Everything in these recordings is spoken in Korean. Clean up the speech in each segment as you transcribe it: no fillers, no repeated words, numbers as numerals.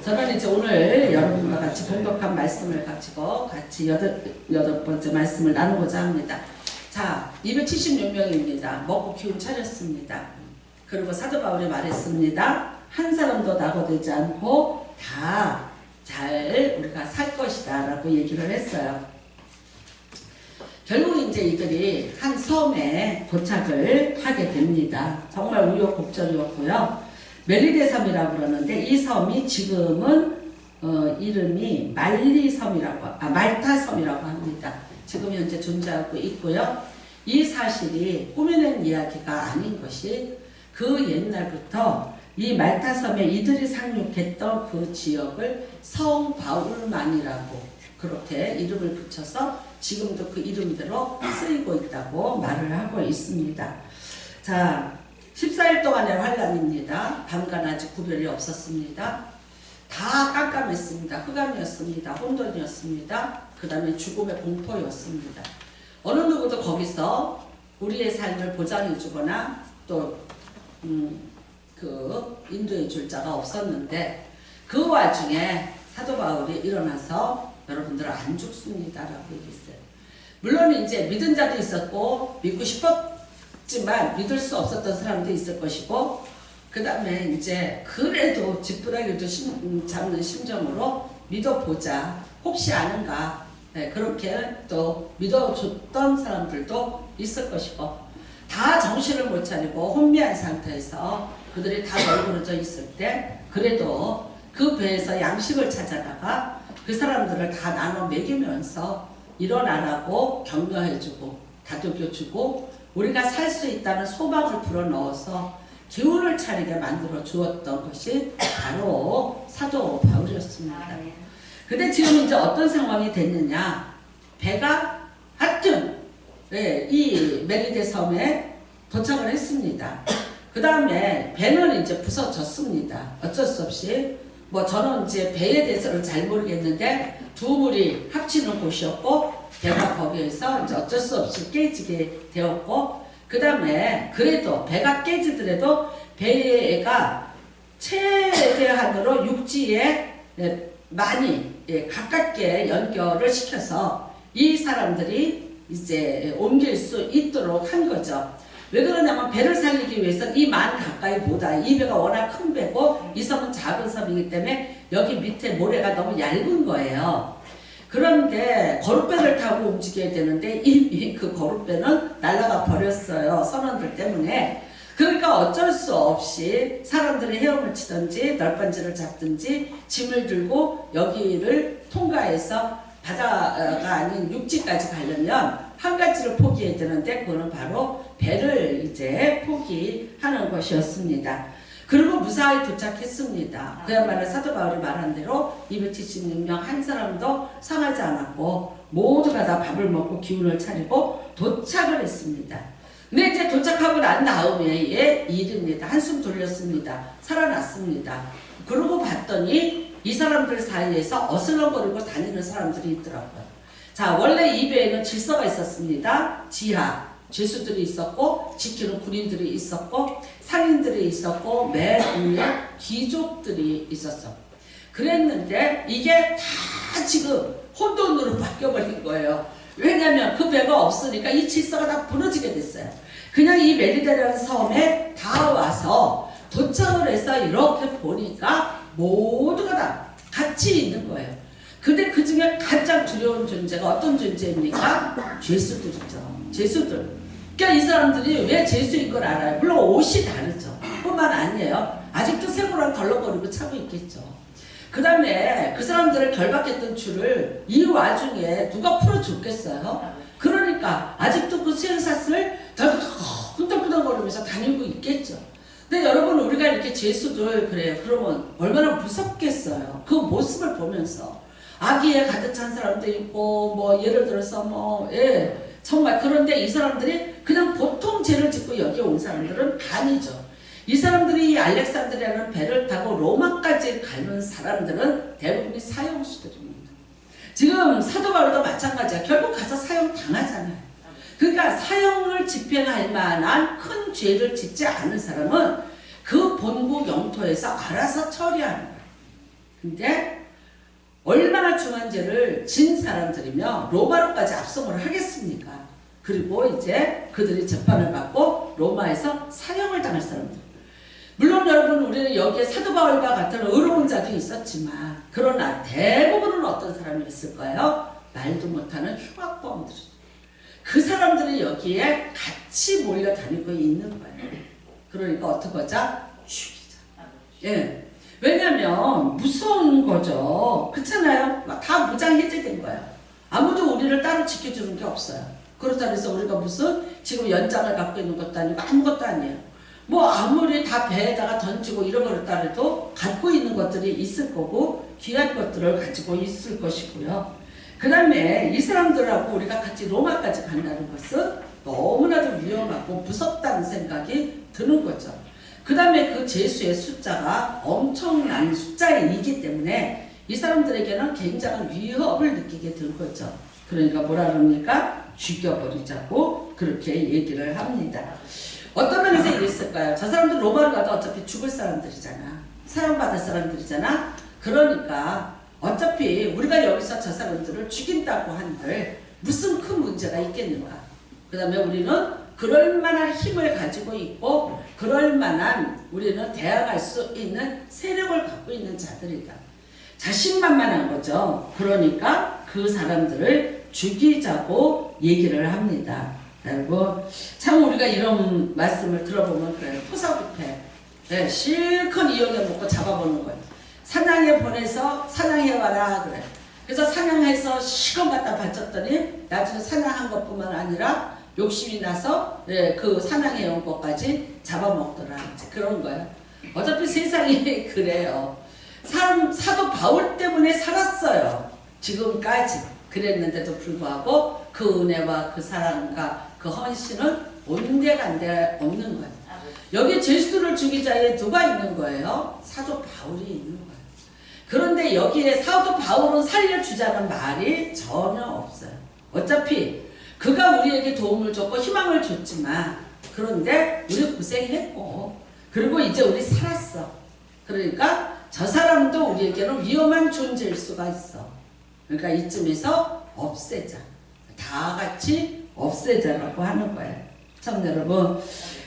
저는 이제 오늘 여러분과 같이 본격한 말씀을 가지고 같이 여덟 번째 말씀을 나누고자 합니다. 자, 276명입니다. 먹고 기운 차렸습니다. 그리고 사도 바울이 말했습니다. 한 사람도 낙오되지 않고 다 잘 우리가 살 것이다 라고 얘기를 했어요. 결국 이제 이들이 한 섬에 도착을 하게 됩니다. 정말 우여곡절이었고요. 멜리데 섬이라고 그러는데 이 섬이 지금은 이름이 말타 섬이라고 합니다. 지금 현재 존재하고 있고요. 이 사실이 꾸며낸 이야기가 아닌 것이 그 옛날부터 이 말타 섬에 이들이 상륙했던 그 지역을 성 바울만이라고 그렇게 이름을 붙여서 지금도 그 이름대로 쓰이고 있다고 말을 하고 있습니다. 자, 14일 동안의 환란입니다. 밤과 낮이 구별이 없었습니다. 다 깜깜했습니다. 흑암이었습니다. 혼돈이었습니다. 그 다음에 죽음의 공포였습니다. 어느 누구도 거기서 우리의 삶을 보장해 주거나 또 인도해 줄 자가 없었는데 그 와중에 사도 바울이 일어나서 여러분들은 안 죽습니다 라고 얘기했어요. 물론 이제 믿은 자도 있었고 믿고 싶었지만 믿을 수 없었던 사람도 있을 것이고 그 다음에 이제 그래도 지푸라기도 잡는 심정으로 믿어보자 혹시 아는가 그렇게 또 믿어줬던 사람들도 있을 것이고 다 정신을 못 차리고 혼미한 상태에서 그들이 다 널브러져 있을 때 그래도 그 배에서 양식을 찾아다가 그 사람들을 다 나눠 먹이면서 일어나라고 격려해주고 다독여주고 우리가 살 수 있다는 소망을 불어넣어서 기운을 차리게 만들어 주었던 것이 바로 사도 바울이었습니다. 근데 지금 이제 어떤 상황이 됐느냐, 배가 하여튼 이 멜리데 섬에 도착을 했습니다. 그 다음에 배는 이제 부서졌습니다. 어쩔 수 없이 뭐 저는 이제 배에 대해서는 잘 모르겠는데 두 물이 합치는 곳이었고 배가 거기에서 이제 어쩔 수 없이 깨지게 되었고 그 다음에 그래도 배가 깨지더라도 배가 최대한으로 육지에 많이 가깝게 연결을 시켜서 이 사람들이 이제 옮길 수 있도록 한 거죠. 왜 그러냐면 배를 살리기 위해서는 이 만 가까이 못와. 이 배가 워낙 큰 배고 이 섬은 작은 섬이기 때문에 여기 밑에 모래가 너무 얇은 거예요. 그런데 거룻배를 타고 움직여야 되는데 이미 그 거룻배는 날아가 버렸어요. 선원들 때문에. 그러니까 어쩔 수 없이 사람들이 헤엄을 치든지 널빤지를 잡든지 짐을 들고 여기를 통과해서 바다가 아닌 육지까지 가려면 한 가지를 포기해야 되는데 그거는 바로 배를 이제 포기하는 것이었습니다. 그리고 무사히 도착했습니다. 그야말로 사도 바울이 말한 대로 276명 한 사람도 상하지 않았고 모두가 다 밥을 먹고 기운을 차리고 도착을 했습니다. 근데 이제 도착하고 난 다음에의 일입니다. 한숨 돌렸습니다. 살아났습니다. 그러고 봤더니 이 사람들 사이에서 어슬렁거리고 다니는 사람들이 있더라고요. 자, 원래 이 배에는 질서가 있었습니다. 지하, 죄수들이 있었고 지키는 군인들이 있었고 상인들이 있었고 맨 위에 귀족들이 있었어. 그랬는데 이게 다 지금 혼돈으로 바뀌어버린 거예요. 왜냐면 그 배가 없으니까 이 질서가 다 무너지게 됐어요. 그냥 이 멜리데라는 섬에 다 와서 도착을 해서 이렇게 보니까 모두가 다 같이 있는 거예요. 근데 그 중에 가장 두려운 존재가 어떤 존재입니까? 죄수들이죠. 죄수들. 그러니까 이 사람들이 왜 죄수인 걸 알아요. 물론 옷이 다르죠. 뿐만 아니에요. 아직도 쇠고랑 덜렁거리고 차고 있겠죠. 그 다음에 그 사람들을 결박했던 줄을 이 와중에 누가 풀어줬겠어요? 그러니까 아직도 그 쇠사슬을 끄덕끄덕거리면서 다니고 있겠죠. 근데 여러분 우리가 이렇게 죄수들 그래요. 그러면 얼마나 무섭겠어요. 그 모습을 보면서 악의에 가득 찬 사람도 있고 뭐 예를 들어서 정말 그런데 이 사람들이 그냥 보통 죄를 짓고 여기 온 사람들은 아니죠. 이 사람들이 이 알렉산드리아라는 배를 타고 로마까지 가는 사람들은 대부분이 사형수들입니다. 지금 사도 바울도 마찬가지야. 결국 가서 사형 당하잖아요. 그러니까 사형을 집행할 만한 큰 죄를 짓지 않은 사람은 그 본국 영토에서 알아서 처리하는 거예요. 근데 얼마나 중한 죄를 진 사람들이며 로마로까지 압송을 하겠습니까? 그리고 이제 그들이 재판을 받고 로마에서 사형을 당할 사람들. 물론 여러분 우리는 여기에 사도 바울과 같은 의로운 자도 있었지만 그러나 대부분은 어떤 사람이었을까요? 말도 못하는 흉악범들. 그 사람들이 여기에 같이 몰려다니고 있는 거예요. 그러니까 어떻게 하자? 죽이자. 예. 왜냐면 무서운 거죠. 그렇잖아요. 다 무장 해제된 거예요. 아무도 우리를 따로 지켜주는 게 없어요. 그렇다고 해서 우리가 무슨 지금 연장을 갖고 있는 것도 아니고 아무것도 아니에요. 뭐 아무리 다 배에다가 던지고 잃어버렸다 해도 갖고 있는 것들이 있을 거고 귀한 것들을 가지고 있을 것이고요. 그 다음에 이 사람들하고 우리가 같이 로마까지 간다는 것은 너무나도 위험하고 무섭다는 생각이 드는 거죠. 그 다음에 그 죄수의 숫자가 엄청난 숫자이기 때문에 이 사람들에게는 굉장한 위협을 느끼게 된 거죠. 그러니까 뭐라 그럽니까? 죽여버리자고 그렇게 얘기를 합니다. 어떤 면에서 이랬을까요? 저 사람들 로마로 가도 어차피 죽을 사람들이잖아. 사형받을 사람들이잖아. 그러니까 어차피 우리가 여기서 저 사람들을 죽인다고 한들 무슨 큰 문제가 있겠는가. 그 다음에 우리는 그럴 만한 힘을 가지고 있고 그럴 만한 우리는 대항할 수 있는 세력을 갖고 있는 자들이다. 자신만만한 거죠. 그러니까 그 사람들을 죽이자고 얘기를 합니다. 여러분 참 우리가 이런 말씀을 들어보면 그래요. 토사구패. 네, 실컷 이용해 먹고 잡아보는 거예요. 사냥에 보내서 사냥해와라 그래. 그래서 사냥해서 시간 갖다 바쳤더니 나중에 사냥한 것뿐만 아니라 욕심이 나서 그 사냥해온 것까지 잡아먹더라. 그런 거예요. 어차피 세상이 그래요. 사도 바울 때문에 살았어요. 지금까지. 그랬는데도 불구하고 그 은혜와 그 사랑과 그 헌신은 온데간데 없는 거예요. 여기 죄수들을 죽이자에 누가 있는 거예요? 사도 바울이 있는 거예요. 그런데 여기에 사도 바울은 살려주자는 말이 전혀 없어요. 어차피 그가 우리에게 도움을 줬고 희망을 줬지만 그런데 우리 고생했고 그리고 이제 우리 살았어. 그러니까 저 사람도 우리에게는 위험한 존재일 수가 있어. 그러니까 이쯤에서 없애자. 다 같이 없애자라고 하는 거예요. 참 여러분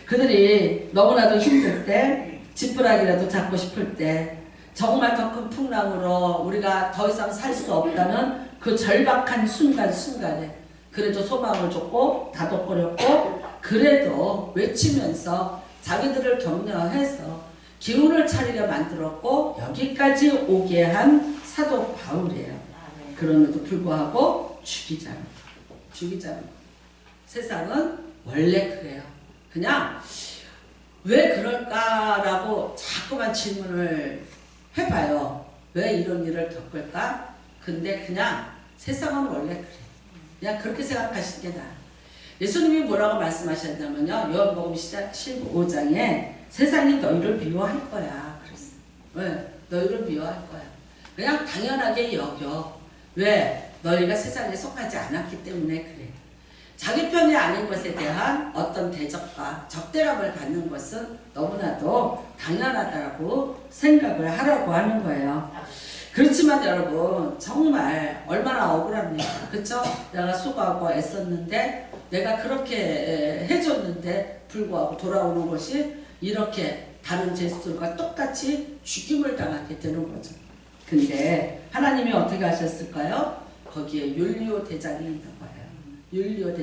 그들이 너무나도 힘들 때 지푸라기라도 잡고 싶을 때 정말 더 큰 풍랑으로 우리가 더 이상 살 수 없다는 그 절박한 순간순간에 그래도 소망을 줬고 다독거렸고 그래도 외치면서 자기들을 격려해서 기운을 차리게 만들었고 여기까지 오게 한 사도 바울이에요. 그럼에도 불구하고 죽이자는 세상은 원래 그래요. 그냥 왜 그럴까라고 자꾸만 질문을 해봐요. 왜 이런 일을 겪을까? 근데 그냥 세상은 원래 그래. 그냥 그렇게 생각하시는 게 나아요. 예수님이 뭐라고 말씀하셨냐면요. 요한복음 15장에 세상이 너희를 미워할 거야. 그랬어요. 왜? 너희를 미워할 거야. 그냥 당연하게 여겨. 왜? 너희가 세상에 속하지 않았기 때문에 그래. 자기 편이 아닌 것에 대한 어떤 대적과 적대감을 갖는 것은 너무나도 당연하다고 생각을 하라고 하는 거예요. 그렇지만 여러분 정말 얼마나 억울합니까? 그쵸? 내가 수고하고 애썼는데 내가 그렇게 해줬는데 불구하고 돌아오는 것이 이렇게 다른 죄수들과 똑같이 죽임을 당하게 되는 거죠. 근데 하나님이 어떻게 하셨을까요? 거기에 율리오 대장이 있는 거예요. 율리오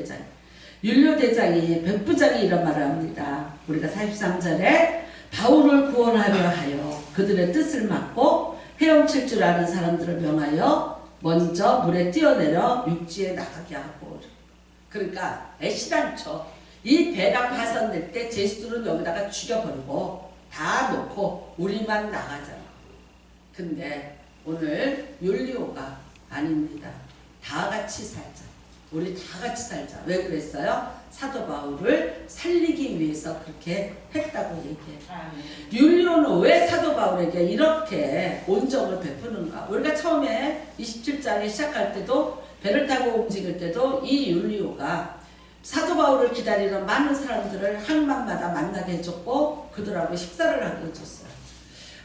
대장이 백부장이 이런 말을 합니다. 우리가 43절에 바울을 구원하려 하여 그들의 뜻을 막고 헤엄칠 줄 아는 사람들을 명하여 먼저 물에 뛰어내려 육지에 나가게 하고. 그러니까 애시당초 이 배가 파손될 때 죄수들은 여기다가 죽여버리고 다 놓고 우리만 나가잖아. 근데 오늘 율리오가 아닙니다. 다 같이 살자. 우리 다 같이 살자. 왜 그랬어요? 사도 바울을 살리기 위해서 그렇게 했다고 얘기해요. 율리오는 왜 사도 바울에게 이렇게 온정을 베푸는가? 우리가 처음에 27장에 시작할 때도 배를 타고 움직일 때도 이 율리오가 사도 바울을 기다리는 많은 사람들을 항만마다 만나게 해줬고 그들하고 식사를 하게 해줬어요.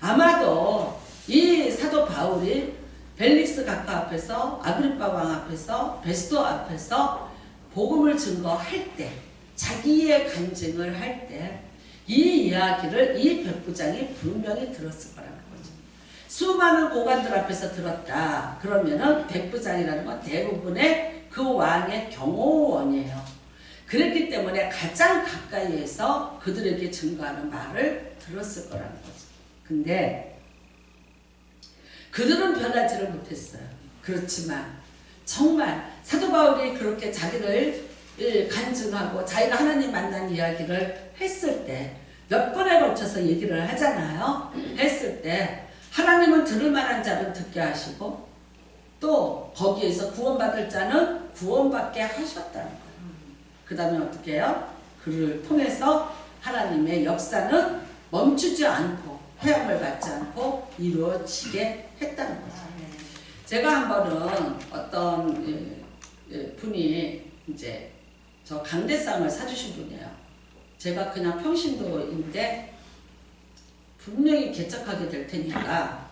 아마도 이 사도 바울이 벨릭스 각하 앞에서, 아그리파 왕 앞에서, 베스도 앞에서 복음을 증거할 때, 자기의 간증을 할 때 이 이야기를 이 백부장이 분명히 들었을 거라는 거죠. 수많은 고관들 앞에서 들었다. 그러면은 백부장이라는 건 대부분의 그 왕의 경호원이에요. 그랬기 때문에 가장 가까이에서 그들에게 증거하는 말을 들었을 거라는 거죠. 근데 그들은 변하지를 못했어요. 그렇지만 정말 사도 바울이 그렇게 자기를 간증하고 자기가 하나님 만난 이야기를 했을 때 몇 번에 걸쳐서 얘기를 하잖아요. 했을 때 하나님은 들을 만한 자는 듣게 하시고 또 거기에서 구원받을 자는 구원받게 하셨다는 거예요. 그 다음에 어떻게 해요? 그를 통해서 하나님의 역사는 멈추지 않고 회함을 받지 않고 이루어지게 했다는 거죠. 제가 한 번은 어떤 분이 이제 저 강대상을 사주신 분이에요. 제가 그냥 평신도인데 분명히 개척하게 될 테니까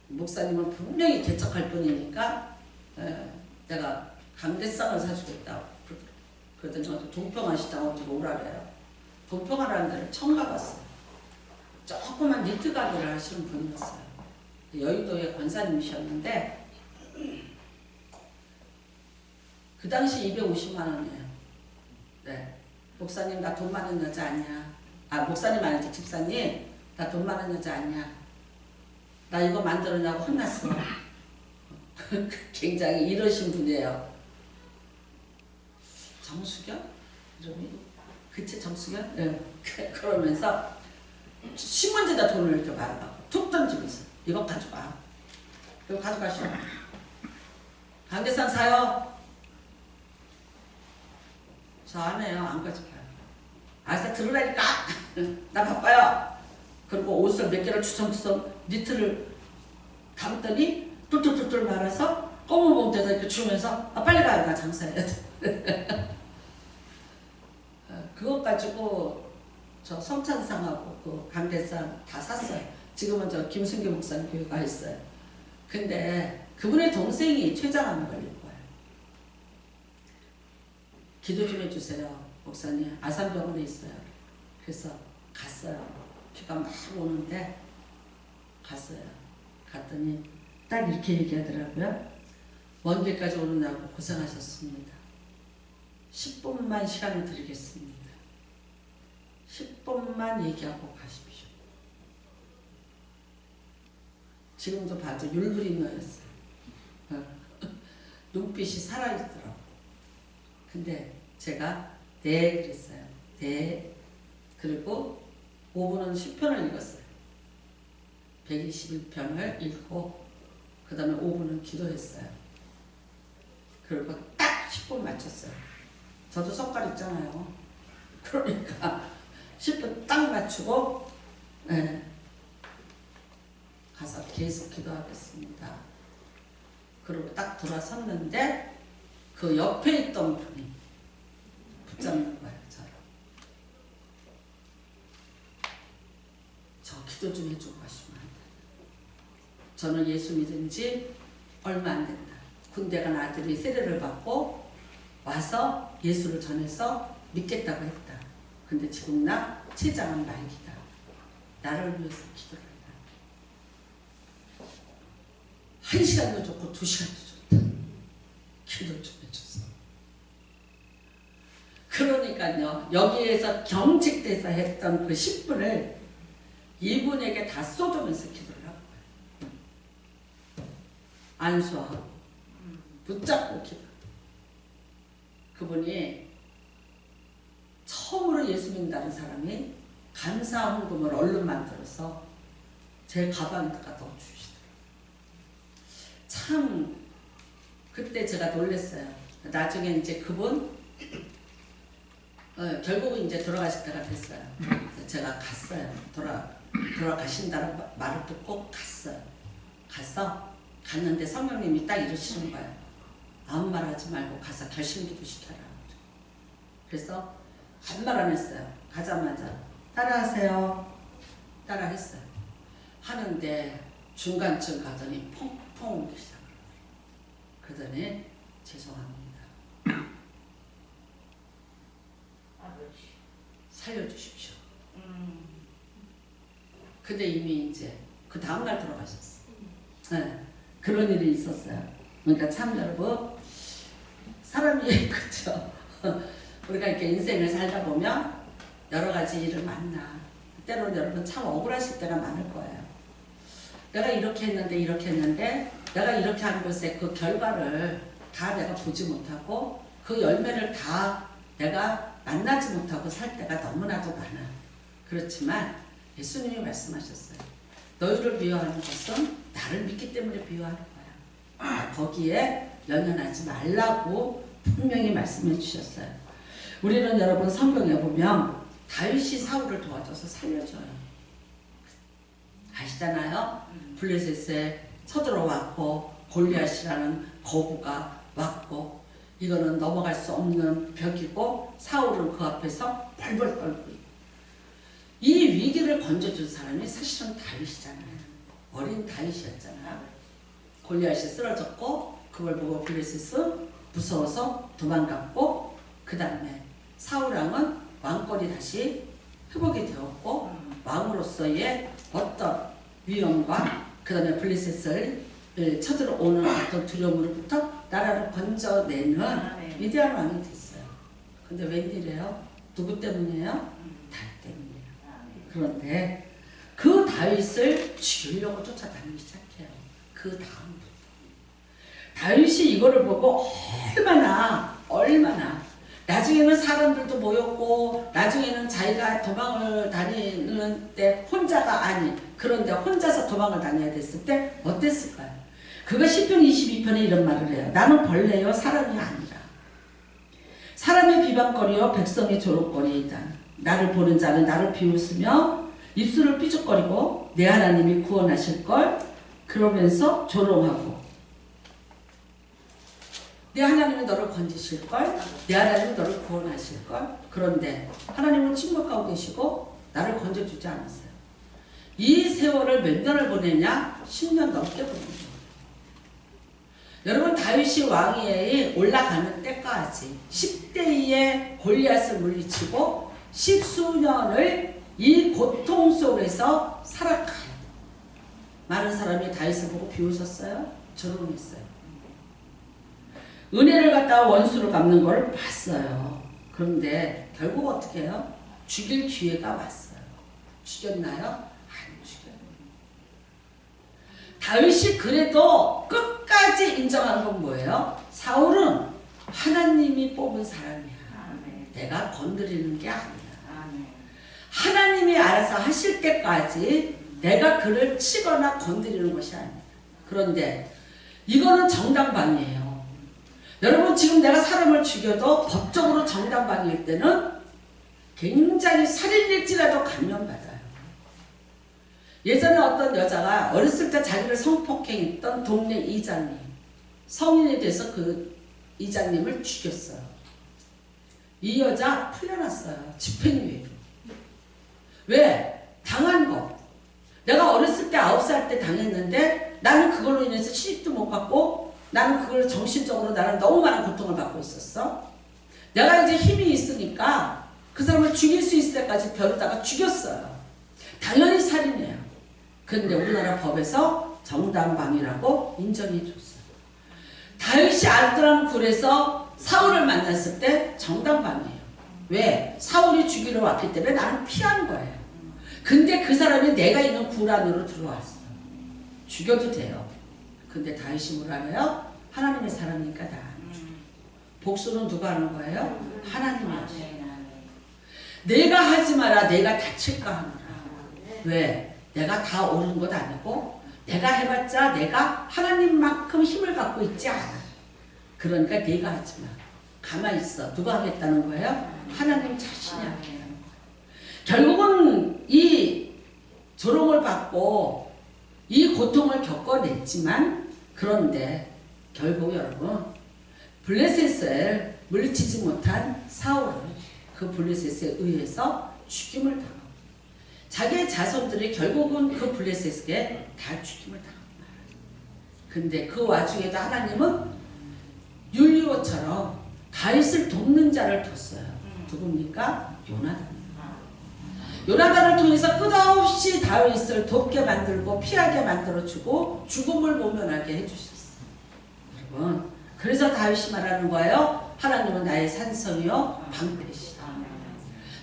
목사님은 분명히 개척할 분이니까 내가 강대상을 사주겠다고 그러더니 동평하시다고 어떻게 오라래요. 동평하라는 데를 처음 가봤어요. 조그만 니트 가게를 하시는 분이었어요. 여의도의 권사님이셨는데 그 당시 250만 원이에요. 네. 목사님 나 돈 많은 여자 아니야. 아 목사님 아니지 집사님 나 돈 많은 여자 아니야. 나 이거 만들었냐고 혼났어. 굉장히 이러신 분이에요. 정수경? 이름이? 그치 정수경? 네. 그러면서 신문지에다 돈을 이렇게 말아가고 툭 던지면서 이거 가져가. 이거 가져가시오. 강대상 사요. 저 안 해요. 안 가져가요. 알았어 들으라니까. 나 바빠요. 그리고 옷을 몇 개를 추성추성 니트를 감더니 뚫뚫뚫뚫 말아서 검은 봉투에다 이렇게 주면서 아 빨리 가요. 나 장사해야 돼. 그것 가지고 저 성찬상하고 그 강대상 다 샀어요. 지금은 저 김순기 목사님 교회가 있어요. 근데 그분의 동생이 췌장암에 걸린 거예요. 기도 좀 해주세요. 목사님 아산병원에 있어요. 그래서 갔어요. 비가 막 오는데 갔어요. 갔더니 딱 이렇게 얘기하더라고요. 먼 길까지 오느라고 고생하셨습니다. 10분만 시간을 드리겠습니다. 10분만 얘기하고 가십시오. 지금도 봐도 율브리너였어요. 눈빛이 살아있더라고. 근데 제가 네 그랬어요. 네. 그리고 5분은 10편을 읽었어요. 121편을 읽고 그 다음에 5분은 기도했어요. 그리고 딱 10분 맞췄어요. 저도 성깔 있잖아요. 그러니까 10분 딱 맞추고 네. 가서 계속 기도하겠습니다. 그리고 딱 돌아섰는데 그 옆에 있던 분이 붙잡는 거예요. 저 기도 좀 해주고 가시면 안 돼요. 저는 예수 믿은 지 얼마 안 된다. 군대 간 아들이 세례를 받고 와서 예수를 전해서 믿겠다고 했다. 근데 지금 나 췌장암 말기다. 나를 위해서 기도를 한다. 1시간도 좋고 2시간도 좋다. 기도 좀 해줬어. 그러니까요. 여기에서 경직돼서 했던 그 10분을 이분에게 다 쏟으면서 기도를 하고 안수하고 붙잡고 기도. 그분이 처음으로 예수 믿는다는 사람이 감사 헌금을 얼른 만들어서 제 가방에다가 넣어주시더라고요. 참 그때 제가 놀랐어요. 나중에 이제 그분 결국은 이제 돌아가실 때가 됐어요. 제가 갔어요. 돌아가신다는 말을 듣고 갔어요. 갔는데 성령님이 딱 이러시는 거예요. 아무 말 하지 말고 가서 결심기도 시켜라. 그래서 아무 말 안 했어요. 가자마자 따라하세요. 따라했어요. 하는데 중간쯤 가더니 펑펑 울기 시작해요. 그러더니 죄송합니다. 살려주십시오. 근데 이미 이제 그 다음날 돌아가셨어. 네, 그런 일이 있었어요. 그러니까 참 여러분 사람이 그렇죠. 우리가 이렇게 인생을 살다 보면 여러 가지 일을 만나. 때로는 여러분 참 억울하실 때가 많을 거예요. 내가 이렇게 했는데 내가 이렇게 한 것에 그 결과를 다 내가 보지 못하고 그 열매를 다 내가 만나지 못하고 살 때가 너무나도 많아. 그렇지만 예수님이 말씀하셨어요. 너희를 미워하는 것은 나를 믿기 때문에 미워하는 거야. 거기에 연연하지 말라고 분명히 말씀해 주셨어요. 우리는 여러분 성경에 보면 다윗이 사울을 도와줘서 살려줘요. 아시잖아요. 블레셋에 서들어왔고 골리앗이라는 거구가 왔고 이거는 넘어갈 수 없는 벽이고 사울은 그 앞에서 벌벌 떨고 있고 이 위기를 건져준 사람이 사실은 다윗이잖아요. 어린 다윗이었잖아요. 골리앗이 쓰러졌고 그걸 보고 블레셋은 무서워서 도망갔고 그 다음에 사울왕은 왕권이 다시 회복이 되었고 왕으로서의 어떤 위엄과 그 다음에 블레셋을 쳐들어오는 어떤 두려움으로부터 나라를 건져내는 위대한 왕이 됐어요. 근데 웬일이에요? 누구 때문이에요? 다윗 때문이에요. 그런데 그 다윗을 죽이려고 쫓아다니기 시작해요. 그 다음부터 다윗이 이거를 보고 얼마나 나중에는 사람들도 모였고 나중에는 자기가 도망을 다니는 때 혼자가 아닌 그런데 혼자서 도망을 다녀야 됐을 때 어땠을까요? 그가 시편 22편에 이런 말을 해요. 나는 벌레요 사람이 아니라 사람의 비방거리요 백성의 조롱거리이다. 나를 보는 자는 나를 비웃으며 입술을 삐죽거리고 내 하나님이 구원하실 걸 그러면서 조롱하고 내 하나님은 너를 건지실 걸, 내 하나님은 너를 구원하실 걸. 그런데 하나님은 침묵하고 계시고 나를 건져주지 않았어요. 이 세월을 몇 년을 보내냐? 10년 넘게 보냅니다. 여러분 다윗이 왕위에 올라가는 때까지 10대에 골리앗을 물리치고 10수년을 이 고통 속에서 살아가요. 많은 사람이 다윗을 보고 비웃었어요. 조롱했어요. 은혜를 갖다가 원수를 갚는 걸 봤어요. 그런데 결국 어떻게 해요? 죽일 기회가 왔어요. 죽였나요? 안 죽여요. 다윗이 그래도 끝까지 인정한 건 뭐예요? 사울은 하나님이 뽑은 사람이야. 내가 건드리는 게 아니야. 하나님이 알아서 하실 때까지 내가 그를 치거나 건드리는 것이 아닙니다. 그런데 이거는 정당방위예요. 여러분 지금 내가 사람을 죽여도 법적으로 정당방위일 때는 굉장히 살인일지라도 감면받아요. 예전에 어떤 여자가 어렸을 때 자기를 성폭행했던 동네 이장님 성인이 돼서 그 이장님을 죽였어요. 이 여자 풀려났어요. 집행유예로. 왜? 당한 거. 내가 어렸을 때 9살 때 당했는데 나는 그걸로 인해서 시집도 못 받고 나는 그걸 정신적으로 나는 너무 많은 고통을 받고 있었어. 내가 이제 힘이 있으니까 그 사람을 죽일 수 있을 때까지 벼르다가 죽였어요. 당연히 살인이에요. 그런데 우리나라 법에서 정당방위라고 인정해 줬어요. 다윗이 아드람 굴에서 사울을 만났을 때 정당방위예요. 왜? 사울이 죽이러 왔기 때문에 나는 피한 거예요. 근데 그 사람이 내가 있는 굴 안으로 들어왔어. 죽여도 돼요. 근데 다윗이 뭐라 해요? 하나님의 사람이니까 다 복수는 누가 하는 거예요? 하나님이 하시죠. 내가 하지 마라 내가 다칠까 하노라. 왜? 내가 다 옳은 것 아니고 내가 해봤자 내가 하나님만큼 힘을 갖고 있지 않아. 그러니까 내가 하지 마. 가만히 있어. 누가 하겠다는 거예요? 하나님 자신이 하겠다는 거예요. 결국은 이 조롱을 받고 이 고통을 겪어냈지만 그런데 결국 여러분 블레셋을 물리치지 못한 사울은 그 블레셋에 의해서 죽임을 당하고 자기의 자손들이 결국은 그 블레셋에게 다 죽임을 당합니다. 근데 그 와중에도 하나님은 율리오처럼 다윗을 돕는 자를 뒀어요. 누굽니까? 요나단. 요나단을 통해서 끝없이 다윗을 돕게 만들고 피하게 만들어주고 죽음을 모면하게 해주셨어요. 여러분, 그래서 다윗이 말하는 거예요. 하나님은 나의 산성이요 방패시다.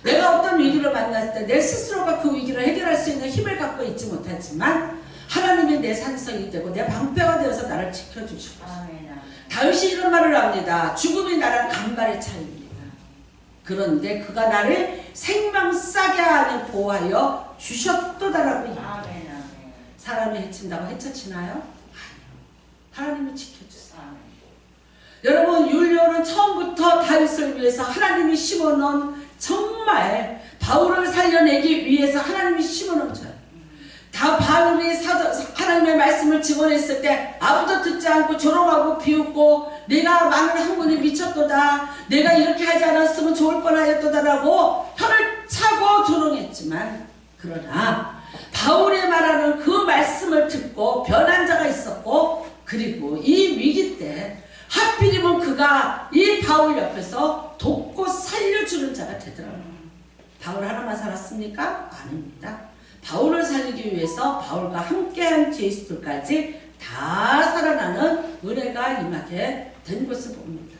내가 어떤 위기를 만났을 때 내 스스로가 그 위기를 해결할 수 있는 힘을 갖고 있지 못하지만 하나님이 내 산성이 되고 내 방패가 되어서 나를 지켜주시고, 다윗이 이런 말을 합니다. 죽음이 나랑 간발의 차이입니다. 그런데 그가 나를 생명싸게 하니 보호하여 주셨도다라고 얘기해요. 사람이 해친다고 해쳐치나요? 아니요. 하나님이 지켜주세요. 여러분, 율리오는 처음부터 다윗을 위해서 하나님이 심어놓은, 정말 바울을 살려내기 위해서 하나님이 심어놓은 거예요. 다 바울이 하나님의 말씀을 증언했을 때 아무도 듣지 않고 조롱하고 비웃고 내가 많은 학문이 미쳤도다, 내가 이렇게 하지 않았으면 좋을 뻔하였도다라고 혀를 차고 조롱했지만, 그러나 바울이 말하는 그 말씀을 듣고 변한 자가 있었고, 그리고 이 위기 때 하필이면 그가 이 바울 옆에서 돕고 살려주는 자가 되더라고요. 바울 하나만 살았습니까? 아닙니다. 바울을 살리기 위해서 바울과 함께한 제이스들까지 다 살아나는 은혜가 임하게 된 것을 봅니다.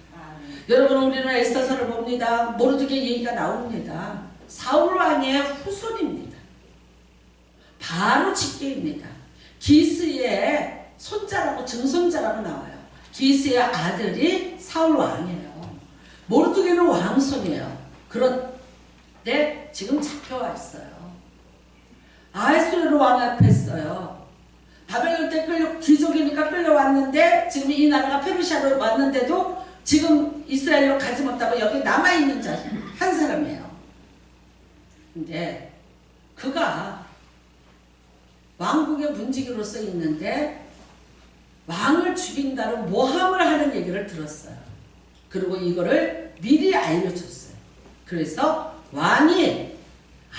여러분, 우리는 에스더서를 봅니다. 모르드게 얘기가 나옵니다. 사울 왕의 후손입니다. 바로 직계입니다. 기스의 손자라고, 증손자라고 나와요. 기스의 아들이 사울 왕이에요. 모르드게는 왕손이에요. 그런데 지금 잡혀와 있어요. 아하스웨로 왕 앞에 있어요. 바벨론 때 귀족이니까 끌려왔는데 지금 이 나라가 페르시아로 왔는데도 지금 이스라엘로 가지 못하고 여기 남아있는 자 한 사람이에요. 근데 그가 왕국의 문지기로서 있는데 왕을 죽인다는 모함을 하는 얘기를 들었어요. 그리고 이거를 미리 알려줬어요. 그래서 왕이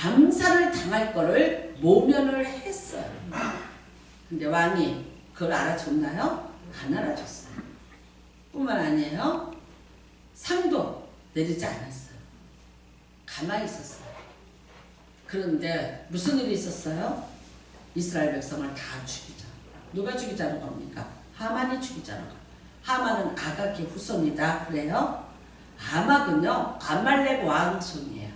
암살을 당할 거를 모면을 했어요. 근데 왕이 그걸 알아줬나요? 안 알아줬어요. 뿐만 아니에요. 상도 내리지 않았어요. 가만히 있었어요. 그런데 무슨 일이 있었어요? 이스라엘 백성을 다 죽이자. 누가 죽이자는 겁니까? 하만이 죽이자는 겁니다. 하만은 아각의 후손이다 그래요. 아막은요 아말렉 왕손이에요.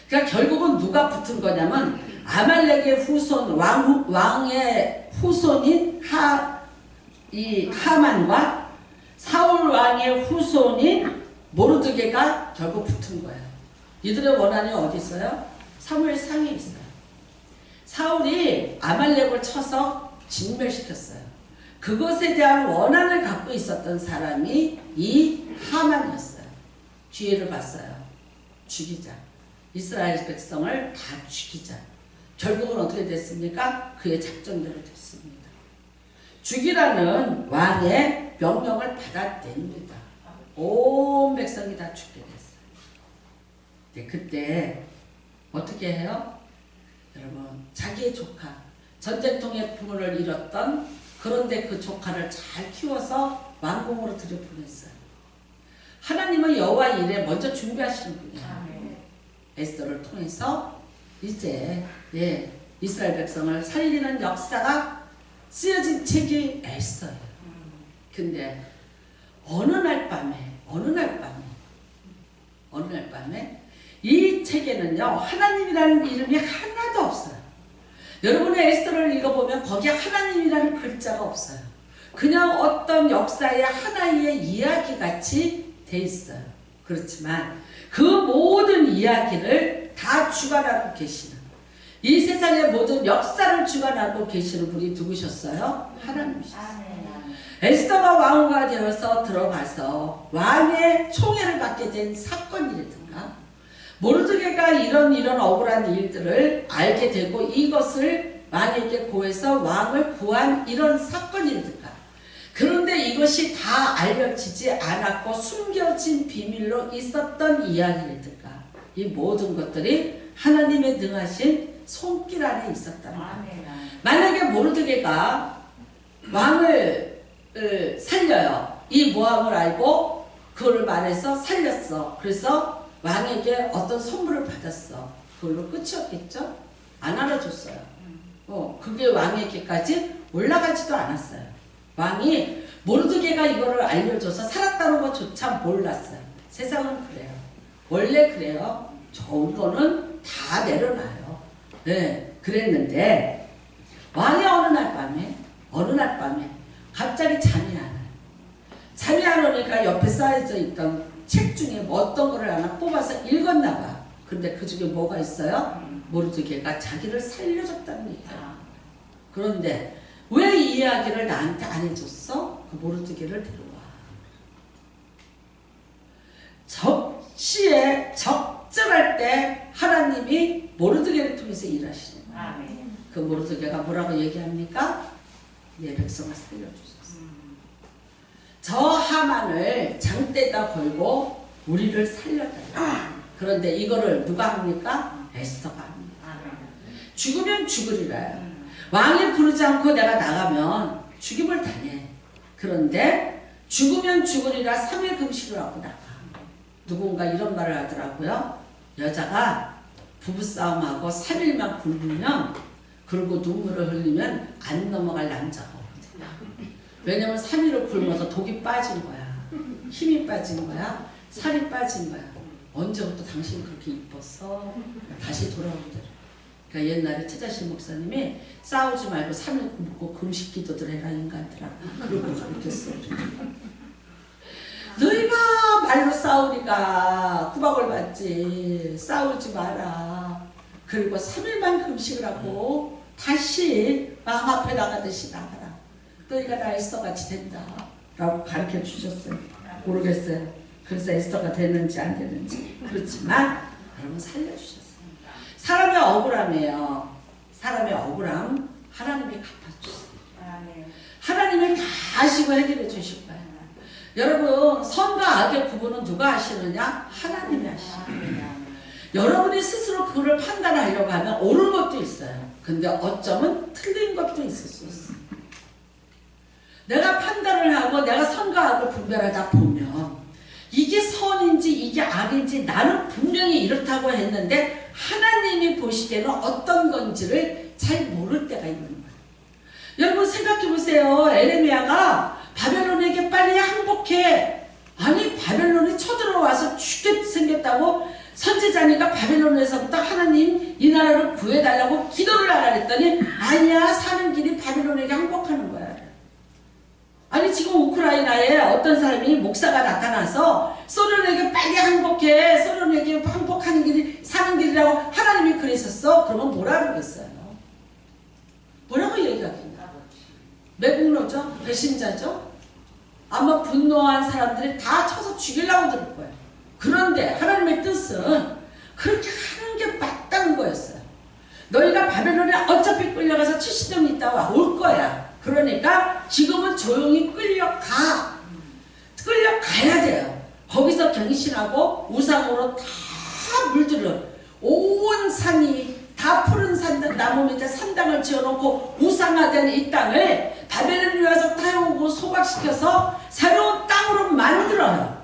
그러니까 결국은 누가 붙은 거냐면 아말렉의 후손 왕의 후손인 하만과 사울 왕의 후손인 모르드게가 결국 붙은 거예요. 이들의 원한이 어디 있어요? 사무엘상에 있어요. 사울이 아말렉을 쳐서 진멸시켰어요. 그것에 대한 원한을 갖고 있었던 사람이 이 하만이었어요. 기회를 봤어요. 죽이자. 이스라엘 백성을 다 죽이자. 결국은 어떻게 됐습니까? 그의 작전대로 됐습니다. 죽이라는 왕의 명령을 받아냅니다. 온 백성이 다 죽게 됐어요. 네, 그때 어떻게 해요? 여러분, 자기의 조카, 전쟁통의 부모를 잃었던, 그런데 그 조카를 잘 키워서 왕궁으로 들여보냈어요. 하나님은 여호와 일에 먼저 준비하시는 분이에요. 에스더를 통해서 이제 이스라엘 백성을 살리는 역사가 쓰여진 책이 에스더예요. 근데 어느 날 밤에 이 책에는요 하나님이라는 이름이 하나도 없어요. 여러분의 에스더를 읽어보면 거기에 하나님이라는 글자가 없어요. 그냥 어떤 역사의 하나의 이야기같이 돼 있어요. 그렇지만 그 모든 이야기를 다 주관하고 계시는, 이 세상의 모든 역사를 주관하고 계시는 분이 누구셨어요? 하나님이셨어요. 에스더가 왕후가 되어서 들어가서 왕의 총애를 받게 된 사건이라든가, 모르드게가 이런 억울한 일들을 알게 되고 이것을 왕에게 고해서 왕을 구한 이런 사건이라든가, 그런데 이것이 다 알려지지 않았고 숨겨진 비밀로 있었던 이야기라든가, 이 모든 것들이 하나님의 능하신 손길 안에 있었다는 거예요. 만약에 모르드게가 왕을 살려요. 이 모함을 알고 그걸 말해서 살렸어. 그래서 왕에게 어떤 선물을 받았어. 그걸로 끝이었겠죠? 안 알아줬어요. 그게 왕에게까지 올라가지도 않았어요. 왕이 모르드게가 이거를 알려줘서 살았다는 것조차 몰랐어요. 세상은 그래요. 원래 그래요. 좋은 거는 다 내려놔요. 네, 그랬는데 왕이 어느 날 밤에 갑자기 잠이 안 와요. 잠이 안 오니까 옆에 쌓여져 있던 책 중에 뭐 어떤 거를 하나 뽑아서 읽었나 봐. 근데 그 중에 뭐가 있어요? 모르드게가 자기를 살려줬다는 얘기야. 그런데 왜 이 이야기를 나한테 안 해줬어? 그 모르드게를 데려와. 적시에 적절할 때 하나님이 모르드게를 통해서 일하시는 거예요. 그 모르드게가 뭐라고 얘기합니까? 내 백성을 살려주셨어. 저 하만을 장대에다 걸고 우리를 살려달라. 그런데 이거를 누가 합니까? 에스더가 합니다. 죽으면 죽으리라요. 왕이 부르지 않고 내가 나가면 죽임을 당해. 그런데 죽으면 죽으리라 3일 금식을 하고 나가. 누군가 이런 말을 하더라고요. 여자가 부부싸움하고 3일만 굶으면 그리고 눈물을 흘리면 안 넘어갈 남자가 없거든요. 왜냐면 3일을 굶어서 독이 빠진 거야. 힘이 빠진 거야. 살이 빠진 거야. 언제부터 당신 그렇게 이뻤어? 다시 돌아오더라. 그러니까 옛날에 최자신 목사님이 싸우지 말고 3일 굶고 금식 기도들 해라 인간들아. 그러고 가르쳤어. 너희가 말로 싸우니까 구박을 받지. 싸우지 마라. 그리고 3일만 금식을 하고 다시 마음 앞에 나가듯이 나가라. 너희가 나 에스더같이 된다. 라고 가르쳐 주셨어요. 모르겠어요. 그래서 에스더가 됐는지 안 됐는지. 그렇지만 여러분 살려주셨어요. 사람의 억울함이에요. 사람의 억울함 하나님이 갚아주세요. 하나님이 다 아시고 해결해 주실 거예요. 여러분 선과 악의 구분은 누가 하시느냐? 하나님이 하시는 여러분이 스스로 그걸 판단하려고 하면 옳은 것도 있어요. 근데 어쩌면 틀린 것도 있을 수 있어요. 내가 판단을 하고 내가 선과 악을 분별하다 보면 이게 선인지 이게 악인지 나는 분명히 이렇다고 했는데 하나님이 보시기에는 어떤 건지를 잘 모를 때가 있는 거예요. 여러분 생각해 보세요. 에레미야가 바벨론에게 빨리 항복해. 아니 바벨론이 쳐들어와서 죽게 생겼다고 선지자니까 바벨론에서부터 하나님 이 나라를 구해달라고 기도를 하라 했더니 아니야 사는 길이 바벨론에게 항복하는 거야. 아니 지금 우크라이나에 어떤 사람이 목사가 나타나서 소련에게 빨리 항복해. 소련에게 항복하는 길이 사는 길이라고 하나님이 그러셨어? 그러면 뭐라 그러겠어요? 뭐라고 얘기하겠나? 매국노죠? 배신자죠? 아마 분노한 사람들이 다 쳐서 죽이려고 들을 거예요. 그런데 하나님의 뜻은 그렇게 하는 게 맞다는 거였어요. 너희가 바벨론에 어차피 끌려가서 70년 있다가 올 거야. 그러니까 지금은 조용히 끌려가야 돼요. 거기서 경신하고 우상으로 다 물들어 온 산이 다 푸른 나무 밑에 산당을 지어놓고 우상화된 이 땅을 바벨론이 와서 타오고 소각시켜서 새로운 땅으로 만들어요.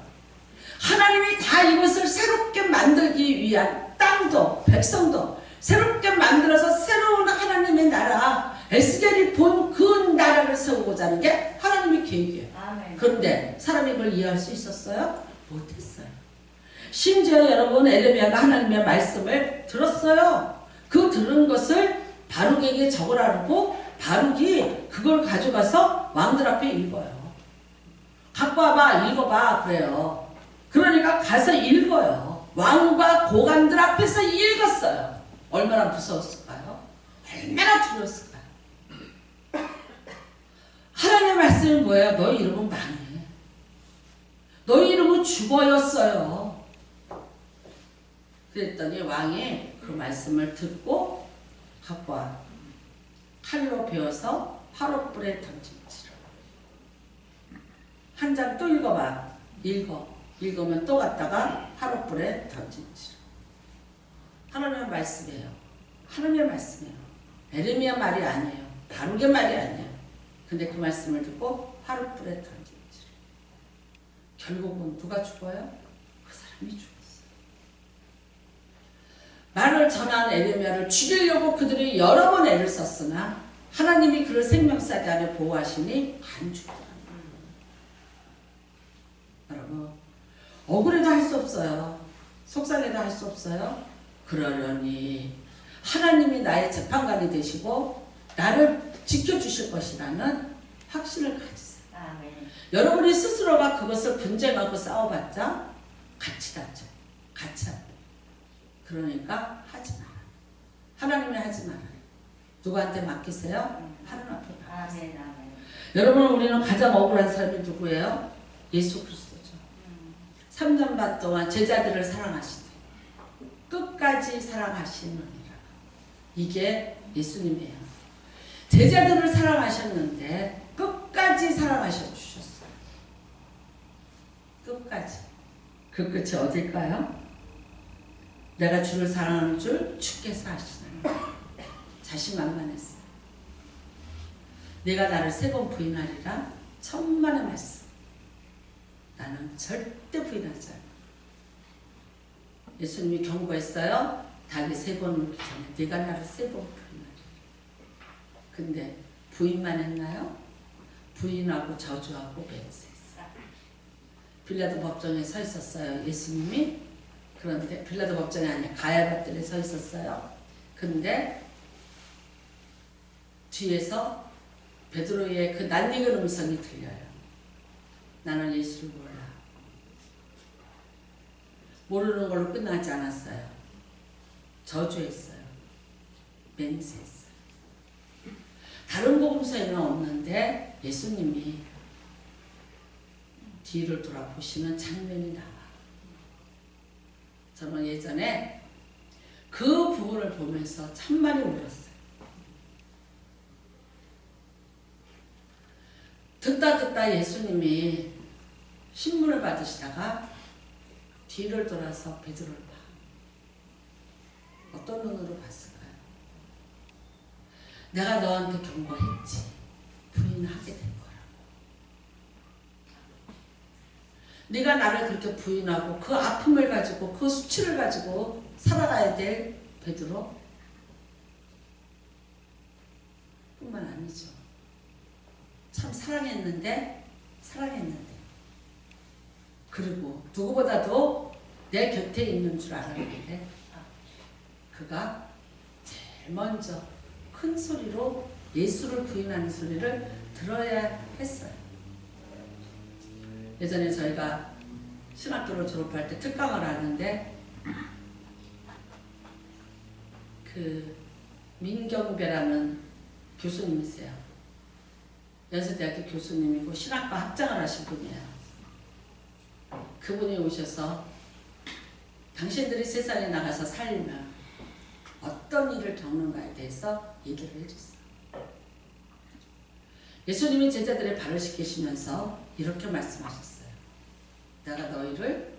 하나님이 다 이것을 새롭게 만들기 위한 땅도 백성도 새롭게 만들어서 새로운 하나님의 나라 에스겔이 본 그 나라를 세우고자 하는 게 하나님의 계획이에요. 그런데 사람이 그걸 이해할 수 있었어요? 못했어요. 심지어 여러분 에레미야가 하나님의 말씀을 들었어요. 그 들은 것을 바룩에게 적으라고 바룩이 그걸 가져가서 왕들 앞에 읽어요. 갖고 와봐 읽어봐 그래요. 그러니까 가서 읽어요. 왕과 고관들 앞에서 읽었어요. 얼마나 무서웠을까요? 얼마나 두려웠을까요? 하나님의 말씀이 뭐예요? 너희 이름은 망해. 너희 이름은 죽어였어요. 그랬더니 왕이 그 말씀을 듣고 갖고 와. 칼로 베어서 화롯불에 던진지라. 한 장 또 읽어봐. 읽으면 또 갖다가 화롯불에 던진지라. 하나님의 말씀이에요. 하나님의 말씀이에요. 에레미야 말이 아니에요. 바룩의 말이 아니에요. 근데 그 말씀을 듣고 화롯불에 던지지. 결국은 누가 죽어요? 그 사람이 죽었어요. 말을 전한 에레미야를 죽이려고 그들이 여러 번 애를 썼으나 하나님이 그를 생명사기 안에 보호하시니 안 죽더라. 여러분, 억울해도 할 수 없어요. 속상해도 할 수 없어요. 그러려니 하나님이 나의 재판관이 되시고 나를 지켜주실 것이라는 확신을 가지세요. 아멘. 여러분이 스스로가 그것을 분쟁하고 싸워봤자 같이 다쳐. 같이 합니다. 그러니까 하지 마라. 하나님이 하지 마라. 누구한테 맡기세요? 하나님 앞에 맡기세요. 아멘. 아멘. 여러분, 우리는 가장 억울한 사람이 누구예요? 예수 그리스도죠. 3년 반 동안 제자들을 사랑하시되 끝까지 사랑하시느니라. 이게 예수님이에요. 제자들을 사랑하셨는데 끝까지 사랑하셔 주셨어요. 끝까지. 그 끝이 어딜까요? 내가 주를 사랑하는 줄 주께서 아시나니. 자신만만했어요. 내가 나를 3번 부인하리라. 천만의 말씀. 나는 절대 부인하지 않아. 예수님이 경고했어요. 닭이 3번 울기 전에 네가 나를 3번 부인하리라. 근데 부인만 했나요? 부인하고 저주하고 맹세했어요. 빌라도 법정에 서 있었어요. 예수님이. 그런데 빌라도 법정이 아니라 가야바뜰에 서 있었어요. 근데 뒤에서 베드로의 그 낯익은 음성이 들려요. 나는 예수를 몰라. 모르는 걸로 끝나지 않았어요. 저주했어요. 맹세했어요. 다른 복음서에는 없는데 예수님이 뒤를 돌아보시는 장면이 나와. 저는 예전에 그 부분을 보면서 참 많이 울었어요. 듣다 예수님이 신문을 받으시다가 뒤를 돌아서 베드로를 봐. 어떤 눈으로 봤을까요? 내가 너한테 경고했지. 부인하게 될 거라고. 네가 나를 그렇게 부인하고 그 아픔을 가지고 그 수치를 가지고 살아가야 될 베드로 뿐만 아니죠. 참 사랑했는데 그리고 누구보다도 내 곁에 있는 줄 알았는데 그가 제일 먼저 큰 소리로 예수를 부인하는 소리를 들어야 했어요. 예전에 저희가 신학교를 졸업할 때 특강을 하는데 그 민경배라는 교수님이세요. 연세대학교 교수님이고 신학과 학장을 하신 분이에요. 그분이 오셔서 당신들이 세상에 나가서 살면 어떤 일을 겪는가에 대해서 얘기를 해줬어요. 예수님이 제자들의 발을 씻기시면서 이렇게 말씀하셨어요. 내가 너희를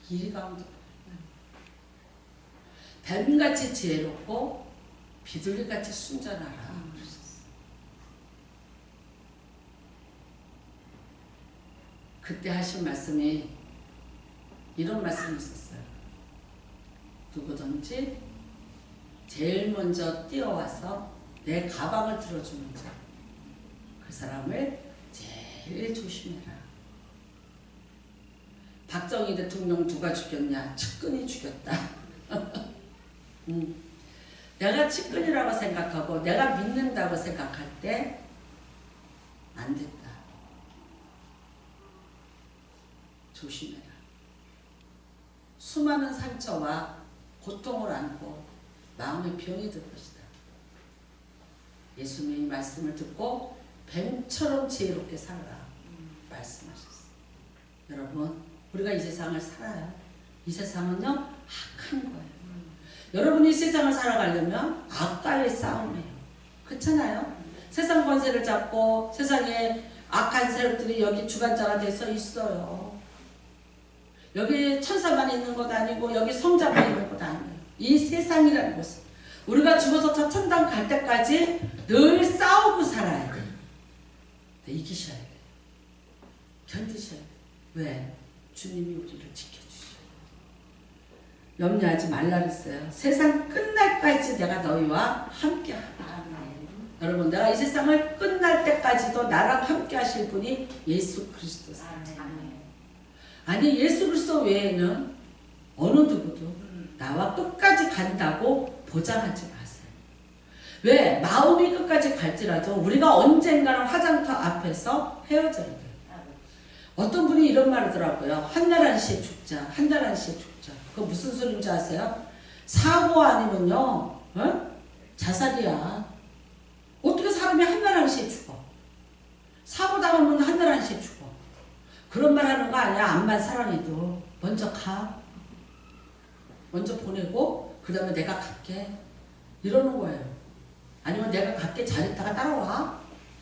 길 가운데 보낸다. 뱀같이 지혜롭고 비둘기같이 순전하라. 그때 하신 말씀이 이런 말씀이 있었어요. 누구든지 제일 먼저 뛰어와서 내 가방을 들어주는 자, 그 사람을 제일 조심해라. 박정희 대통령 누가 죽였냐? 측근이 죽였다. 내가 측근이라고 생각하고 내가 믿는다고 생각할 때 안 됐다. 조심해라. 수많은 상처와 고통을 안고 마음의 병이 들 것이다. 예수님의 말씀을 듣고 뱀처럼 지혜롭게 살아라 말씀하셨어요. 여러분, 우리가 이 세상을 살아요. 이 세상은요 악한 거예요. 여러분이 이 세상을 살아가려면 악과의 싸움이에요. 그렇잖아요. 세상 권세를 잡고 세상에 악한 세력들이 여기 주관자가 돼서 있어요. 여기 천사만 있는 것 아니고 여기 성자만 있는 것 아니에요. 이 세상이라는 것은 우리가 죽어서 저 천당 갈 때까지 늘 싸우고 살아야 돼. 네, 이기셔야 돼. 견디셔야 돼. 왜? 주님이 우리를 지켜주셔. 염려하지 말라 그랬어요. 세상 끝날까지 내가 너희와 함께 하리라. 여러분, 내가 이 세상을 끝날 때까지도 나랑 함께 하실 분이 예수 그리스도세요. 아니, 예수 그리스도 외에는 어느 누구도 나와 끝까지 간다고 보장하지 마세요. 왜? 마음이 끝까지 갈지라도 우리가 언젠가는 화장터 앞에서 헤어져야 돼요. 어떤 분이 이런 말 하더라고요. 한 날 한시에 죽자. 한 날 한시에 죽자. 그거 무슨 소리인지 아세요? 사고 아니면요, 어? 자살이야. 어떻게 사람이 한 날 한시에 죽어? 사고 당하면 한 날 한시에 죽어. 그런 말 하는 거 아니야. 암만 사랑해도 먼저 가. 먼저 보내고 그 다음에 내가 갈게. 이러는 거예요. 아니면 내가 갈게. 잘 있다가 따라와.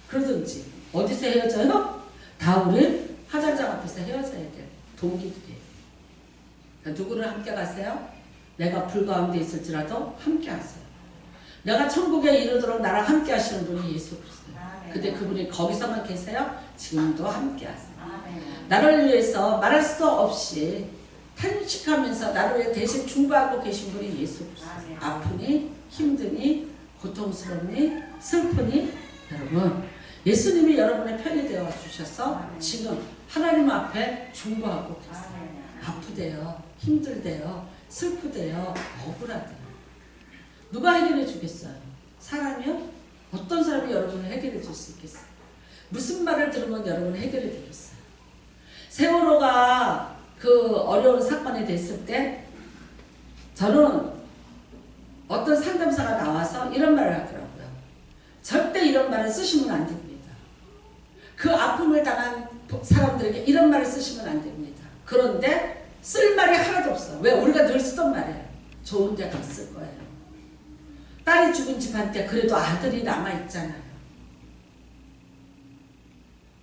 그러든지. 어디서 헤어져요? 다 우리 화장장 앞에서 헤어져야 돼. 동기들이. 그러니까 누구를 함께 가세요? 내가 불 가운데 있을지라도 함께 하세요. 내가 천국에 이르도록 나랑 함께 하시는 분이 예수 그리스도예요. 근데 그분이 거기서만 계세요? 지금도 함께 하세요. 나를 위해서 말할 수 없이 탄식하면서 나를 위해 대신 중보하고 계신 분이 예수 그리스도예요. 아프니, 힘드니, 고통스럽니, 슬프니, 여러분 예수님이 여러분의 편이 되어 주셔서 지금 하나님 앞에 중보하고 계세요. 아프대요, 힘들대요, 슬프대요, 억울하대요. 누가 해결해 주겠어요? 사람이요? 어떤 사람이 여러분을 해결해 줄 수 있겠어요? 무슨 말을 들으면 여러분을 해결해 주겠어요? 세월호가 그 어려운 사건이 됐을 때 저는 어떤 상담사가 나와서 이런 말을 하더라고요. 절대 이런 말을 쓰시면 안 됩니다. 그 아픔을 당한 사람들에게 이런 말을 쓰시면 안 됩니다. 그런데 쓸 말이 하나도 없어. 왜? 우리가 늘 쓰던 말이에요. 좋은 데 갔을 거예요. 딸이 죽은 집한테 그래도 아들이 남아있잖아요.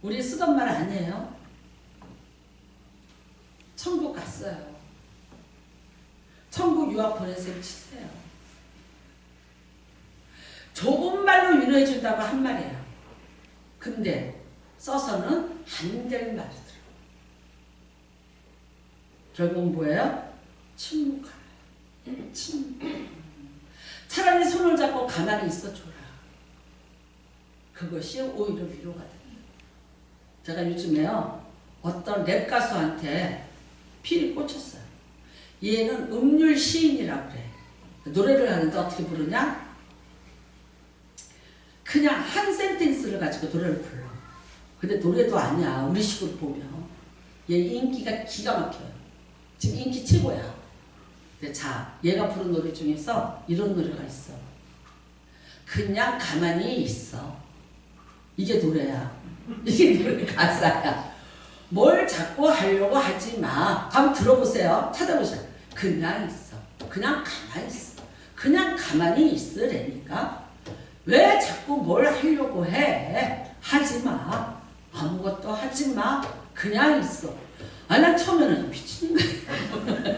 우리 쓰던 말 아니에요? 천국 갔어요. 천국 유학 보내세요 치세요. 좋은 말로 위로해준다고 한 말이에요. 근데 써서는 안 될 말이더라고요. 결국은 뭐예요? 침묵하라. 침묵. 차라리 손을 잡고 가만히 있어줘라. 그것이 오히려 위로가 됩니다. 제가 요즘에요, 어떤 랩 가수한테 필이 꽂혔어요. 얘는 음률 시인이라고 그래. 노래를 하는데 어떻게 부르냐? 그냥 한 센텐스를 가지고 노래를 불러. 근데 노래도 아니야. 우리 식으로 보면. 얘 인기가 기가 막혀요. 지금 인기 최고야. 근데 자, 얘가 부른 노래 중에서 이런 노래가 있어. 그냥 가만히 있어. 이게 노래야. 이게 노래 가사야. 뭘 자꾸 하려고 하지 마. 한번 들어보세요. 찾아보세요. 그냥 있어. 그냥 가만히 있어. 그냥 가만히 있으라니까. 왜 자꾸 뭘 하려고 해? 하지 마. 아무것도 하지 마. 그냥 있어. 아, 난 처음에는 미치는 거야.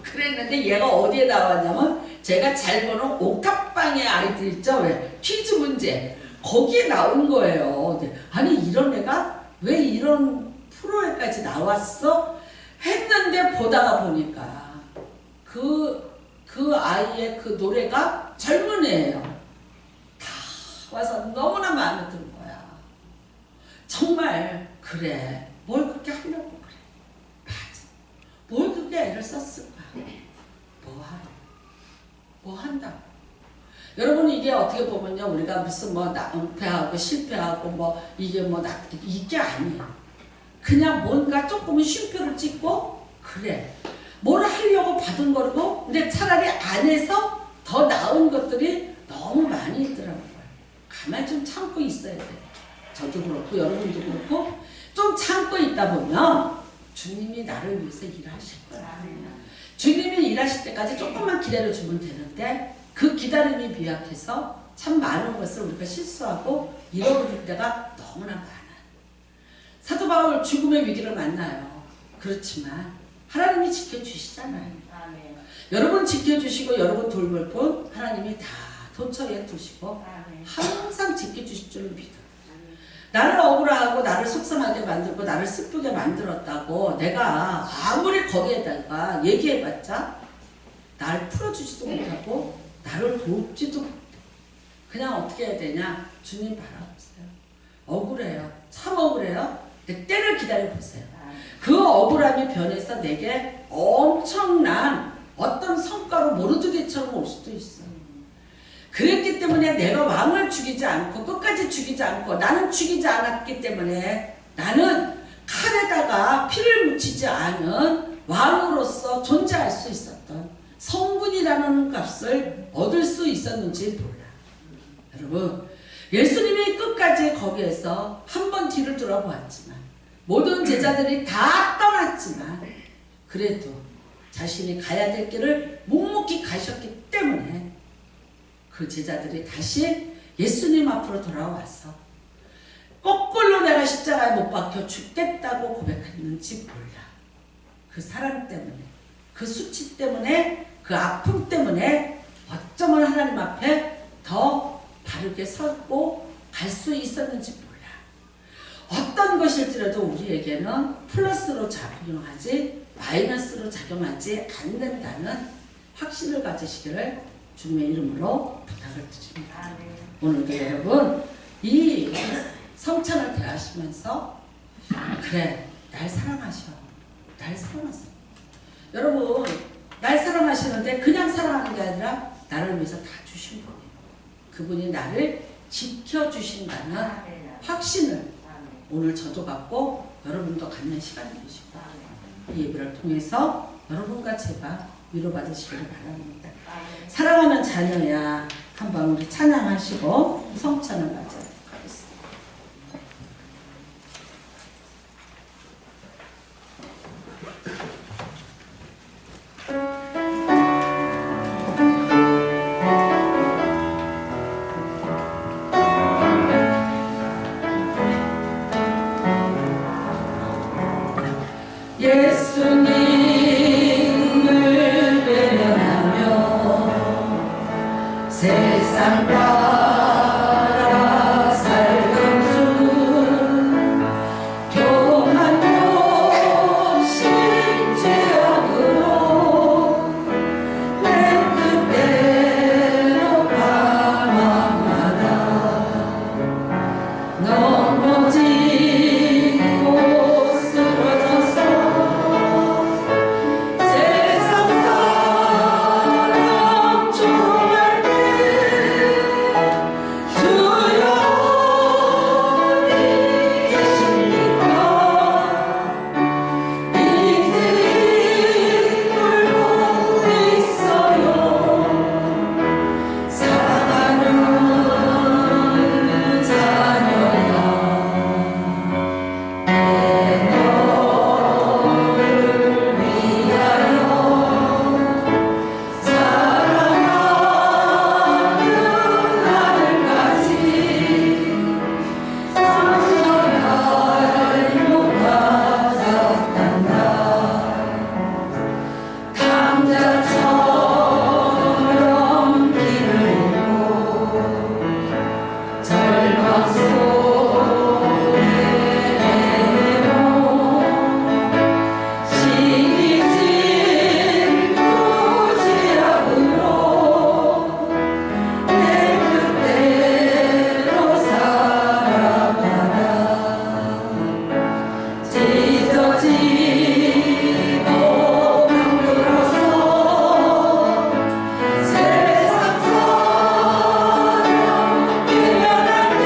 그랬는데 얘가 어디에 나왔냐면 제가 잘 보는 옥탑방의 아이들 있죠? 왜? 퀴즈 문제. 거기에 나온 거예요. 아니, 이런 애가 왜 이런 프로에까지 나왔어? 했는데 보다가 보니까 그 아이의 그 노래가 젊은 애예요. 다 와서 너무나 마음에 든 거야. 정말 그래. 뭘 그렇게 하려고 그래. 맞아. 뭘 그렇게 애를 썼을까? 뭐 하러? 뭐 한다고? 여러분, 이게 어떻게 보면요, 우리가 무슨 뭐 낭패하고 실패하고 뭐 이게 뭐 이게 아니에요. 그냥 뭔가 조금은 쉼표를 찍고 그래. 뭘 하려고 받은 거고, 근데 차라리 안에서 더 나은 것들이 너무 많이 있더라고요. 가만히 좀 참고 있어야 돼. 저도 그렇고 여러분도 그렇고 좀 참고 있다 보면 주님이 나를 위해서 일하실 거야. 주님이 일하실 때까지 조금만 기다려주면 되는데 그 기다림이 미약해서 참 많은 것을 우리가 실수하고 잃어버릴 때가 너무나 많아요. 사도 바울 죽음의 위기를 만나요. 그렇지만 하나님이 지켜주시잖아요. 아멘. 여러분 지켜주시고 여러분 돌볼 분 하나님이 다 도처에 두시고 항상 지켜주실 줄 믿어. 나를 억울하고 나를 속상하게 만들고 나를 슬프게 만들었다고 내가 아무리 거기에다가 얘기해봤자 나를 풀어주지도 못하고 나를 돕지도 못해. 그냥 어떻게 해야 되냐? 주님 바라보세요. 억울해요. 참 억울해요. 근데 때를 기다려보세요. 그 억울함이 변해서 내게 엄청난 어떤 성과로 모르드게처럼 올 수도 있어. 그랬기 때문에 내가 왕을 죽이지 않고 끝까지 죽이지 않고 나는 죽이지 않았기 때문에 나는 칼에다가 피를 묻히지 않은 왕으로서 존재할 수 있었던 성분이라는 값을 얻을 수 있었는지 몰라. 여러분, 예수님이 끝까지 거기에서 한 번 뒤를 돌아보았지만 모든 제자들이 다 떠났지만 그래도 자신이 가야 될 길을 묵묵히 가셨기 때문에 그 제자들이 다시 예수님 앞으로 돌아와서 거꾸로 내가 십자가에 못 박혀 죽겠다고 고백했는지 몰라. 그 사랑 때문에, 그 수치 때문에, 그 아픔 때문에 어쩌면 하나님 앞에 더 바르게 서고 갈 수 있었는지 몰라. 어떤 것일지라도 우리에게는 플러스로 작용하지 마이너스로 작용하지 않는다는 확신을 가지시기를 주님의 이름으로 부탁을 드립니다. 오늘도 여러분 이 성찬을 대하시면서 그래, 날 사랑하셔. 날 사랑하세요. 여러분, 날 사랑하시는데 그냥 사랑하는 게 아니라 나를 위해서 다 주신 분이에요. 그분이 나를 지켜주신다는 확신을 오늘 저도 갖고 여러분도 갖는 시간이 되시고 이 예배를 통해서 여러분과 제가 위로받으시기를 바랍니다. 사랑하는 자녀야, 한번 우리 찬양하시고 성찬을 맞아요. 예수님을 외면하며 세상 따라 살던 중 교만없이 죄악으로 내 뜻대로 방황하다 넘어지고 쓰러져서 세상 사람 좋아할 때 주여 어디 계십니까? 이제 울고 있어요. 사랑하는 자녀야, 내 너를 위하여 사랑하는 하늘까지 성전할 못하셨단다. 강자처럼 길을 잃고 절망 속에 헤매고 시기진 도시락으로 내 뜻대로 살아가라. 찢어지고 병들어서 세상 사람 외면할 때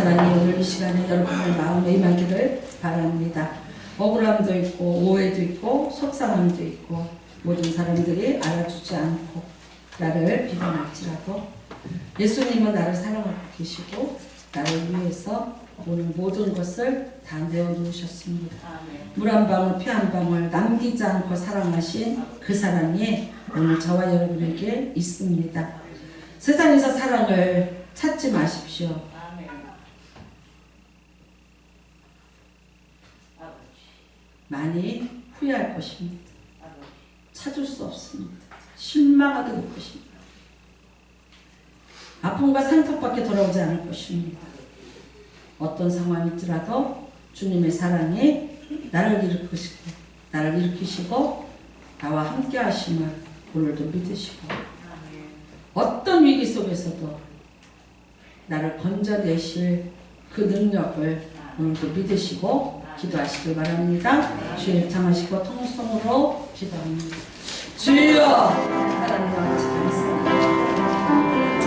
사랑이 오늘 이 시간에 여러분의 마음에 임하기를 바랍니다. 억울함도 있고 오해도 있고 속상함도 있고 모든 사람들이 알아주지 않고 나를 비난할지라도 예수님은 나를 사랑하고 계시고 나를 위해서 오늘 모든 것을 다 내어놓으셨습니다. 물 한 방울 피 한 방울 남기지 않고 사랑하신 그 사랑이 오늘 저와 여러분에게 있습니다. 세상에서 사랑을 찾지 마십시오. 많이 후회할 것입니다. 찾을 수 없습니다. 실망하게 될 것입니다. 아픔과 상처밖에 돌아오지 않을 것입니다. 어떤 상황이더라도 주님의 사랑이 나를 일으키시고 나와 함께 하심을 오늘도 믿으시고 어떤 위기 속에서도 나를 건져내실 그 능력을 오늘도 믿으시고 기도하시길 바랍니다. 주의 참하시고 통성으로 기도합니다. 주여 하나님 아버지